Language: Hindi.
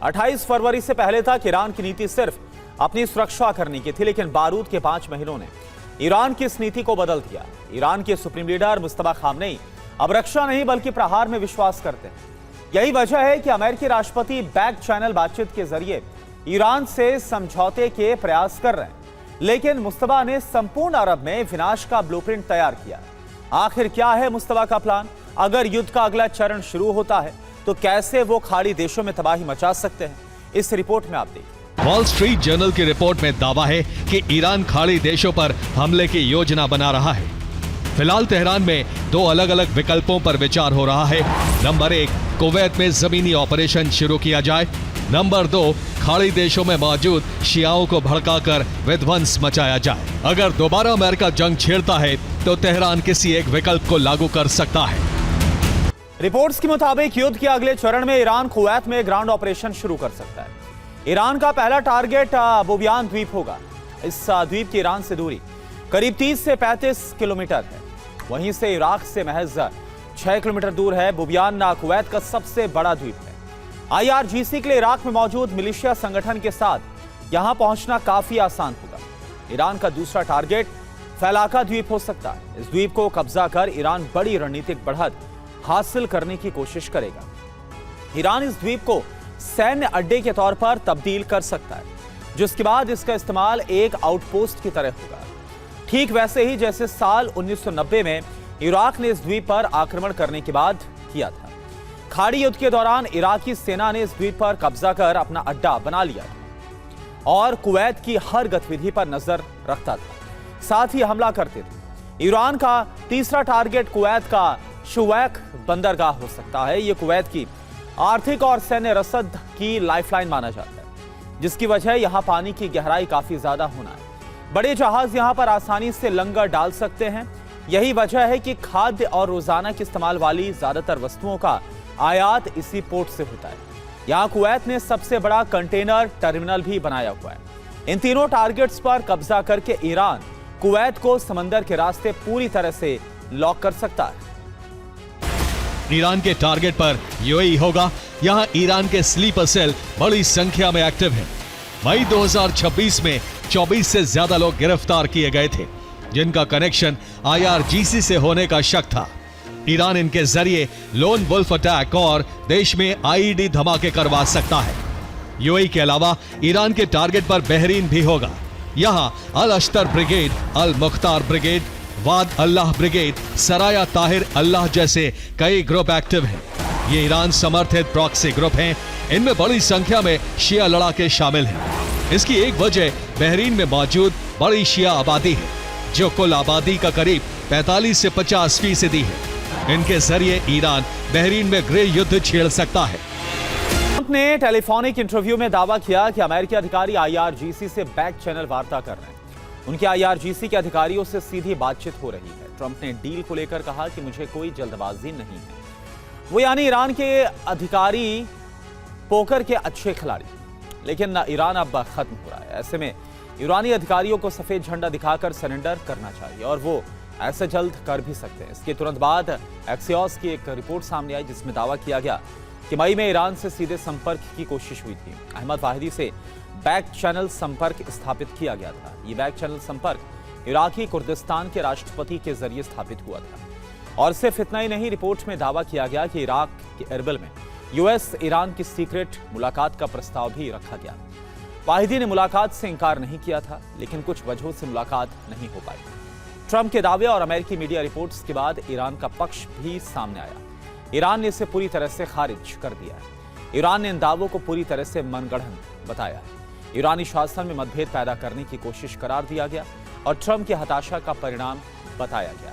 28 फरवरी से पहले तक ईरान की नीति सिर्फ अपनी सुरक्षा करने की थी, लेकिन बारूद के 5 महीनों ने ईरान की इस नीति को बदल दिया। ईरान के सुप्रीम लीडर मुस्तफा खामनेई अब रक्षा नहीं बल्कि प्रहार में विश्वास करते हैं। यही वजह है कि अमेरिकी राष्ट्रपति बैक चैनल बातचीत के जरिए ईरान से समझौते के प्रयास कर रहे हैं, लेकिन मुस्तफा ने संपूर्ण अरब में विनाश का ब्लूप्रिंट तैयार किया। आखिर क्या है मुस्तफा का प्लान? अगर युद्ध का अगला चरण शुरू होता है तो कैसे वो खाड़ी देशों में तबाही मचा सकते हैं? इस रिपोर्ट में आप देखिए। वॉल स्ट्रीट जर्नल की रिपोर्ट में दावा है कि ईरान खाड़ी देशों पर हमले की योजना बना रहा है। फिलहाल तेहरान में 2 अलग अलग विकल्पों पर विचार हो रहा है। नंबर 1, कुवैत में जमीनी ऑपरेशन शुरू किया जाए। नंबर 2, खाड़ी देशों में मौजूद शियाओं को भड़काकर विध्वंस मचाया जाए। अगर दोबारा अमेरिका जंग छेड़ता है तो तेहरान किसी एक विकल्प को लागू कर सकता है। रिपोर्ट्स के मुताबिक युद्ध के अगले चरण में ईरान कुवैत में ग्राउंड ऑपरेशन शुरू कर सकता है। ईरान का पहला टारगेट बुबियान द्वीप होगा। इस द्वीप की ईरान से दूरी करीब 30 से 35 किलोमीटर है। वहीं से इराक से महज 6 किलोमीटर दूर है। बुबियान कुवैत का सबसे बड़ा द्वीप है। IRGC के लिए इराक में मौजूद मिलिशिया संगठन के साथ यहां पहुंचना काफी आसान होगा। ईरान का दूसरा टारगेट फैलाका द्वीप हो सकता है। इस द्वीप को कब्जा कर ईरान बड़ी रणनीतिक बढ़त हासिल करने की कोशिश करेगा। ईरान इस द्वीप को सैन्य अड्डे के तौर पर तब्दील कर सकता है, जिसके बाद इसका इस्तेमाल एक आउटपोस्ट की तरह होगा, ठीक वैसे ही जैसे साल 1990 में इराक ने इस द्वीप पर आक्रमण करने के बाद किया था। खाड़ी युद्ध के दौरान इराकी सेना ने इस द्वीप पर कब्जा कर अपना अड्डा बना लिया था और कुवैत की हर गतिविधि पर नजर रखता था, साथ ही हमला करते थे। ईरान का तीसरा टारगेट कुवैत का शुवैक बंदरगाह हो सकता है। यह कुवैत की आर्थिक और सैन्य रसद की लाइफलाइन माना जाता है, जिसकी वजह यहां पानी की गहराई काफी ज्यादा होना है। बड़े जहाज यहां पर आसानी से लंगर डाल सकते हैं। यही वजह है कि खाद्य और रोजाना के इस्तेमाल वाली ज्यादातर वस्तुओं का आयात इसी पोर्ट से होता है। यहां कुवैत ने सबसे बड़ा कंटेनर टर्मिनल भी बनाया हुआ है। इन तीनों टारगेट्स पर कब्जा करके ईरान कुवैत को समंदर के रास्ते पूरी तरह से लॉक कर सकता है। ईरान के टारगेट पर यूएई होगा। यहां ईरान के स्लीपर सेल बड़ी संख्या में एक्टिव हैं। मई 2026 में 24 से ज्यादा लोग गिरफ्तार किए गए थे, जिनका कनेक्शन IRGC से होने का शक था। ईरान इनके जरिए लोन वुल्फ अटैक और देश में IED धमाके करवा सकता है। यूएई के अलावा ईरान के टारगेट पर बहरीन भी होगा। यहां अल अश्तर ब्रिगेड, अल मुख्तार ब्रिगेड, वाद अल्लाह ब्रिगेड, सराया ताहिर अल्लाह जैसे कई ग्रुप एक्टिव हैं। ये ईरान समर्थित प्रॉक्सी ग्रुप हैं। इनमें बड़ी संख्या में शिया लड़ाके शामिल हैं। इसकी एक वजह बहरीन में मौजूद बड़ी शिया आबादी है, जो कुल आबादी का करीब 45 से 50% है। इनके जरिए ईरान बहरीन में गृह युद्ध छेड़ सकता है। ट्रंप ने टेलीफोनिक इंटरव्यू में दावा किया कि अमेरिकी अधिकारी IRGC से बैक चैनल वार्ता कर रहे हैं। उनके IRGC के अधिकारियों से सीधी बातचीत हो रही है। ट्रंप ने डील को लेकर कहा कि मुझे कोई जल्दबाजी नहीं है। वो यानी ईरान के अधिकारी पोकर के अच्छे खिलाड़ी, लेकिन ईरान अब खत्म हो रहा है। ऐसे में ईरानी अधिकारियों को सफेद झंडा दिखाकर सरेंडर करना चाहिए, और वो ऐसा जल्द कर भी सकते हैं। इसके तुरंत बाद एक्सियोस की एक रिपोर्ट सामने आई, जिसमें दावा किया गया कि मई में ईरान से सीधे संपर्क की कोशिश हुई थी। अहमद वाहिदी से बैक चैनल संपर्क स्थापित किया गया था। ये बैक चैनल संपर्क इराकी कुर्दिस्तान के राष्ट्रपति के जरिए स्थापित हुआ था। और सिर्फ इतना ही नहीं, रिपोर्ट में दावा किया गया कि इराक के एरबिल में US ईरान की सीक्रेट मुलाकात का प्रस्ताव भी रखा गया। वाहिदी ने मुलाकात से इंकार नहीं किया था, लेकिन कुछ वजहों से मुलाकात नहीं हो पाई। ट्रंप के दावे और अमेरिकी मीडिया रिपोर्ट्स के बाद ईरान का पक्ष भी सामने आया। ईरान ने इसे पूरी तरह से खारिज कर दिया है। ईरान ने इन दावों को पूरी तरह से मनगढ़ंत बताया। ईरानी शासन में मतभेद पैदा करने की कोशिश करार दिया गया और ट्रंप की हताशा का परिणाम बताया गया।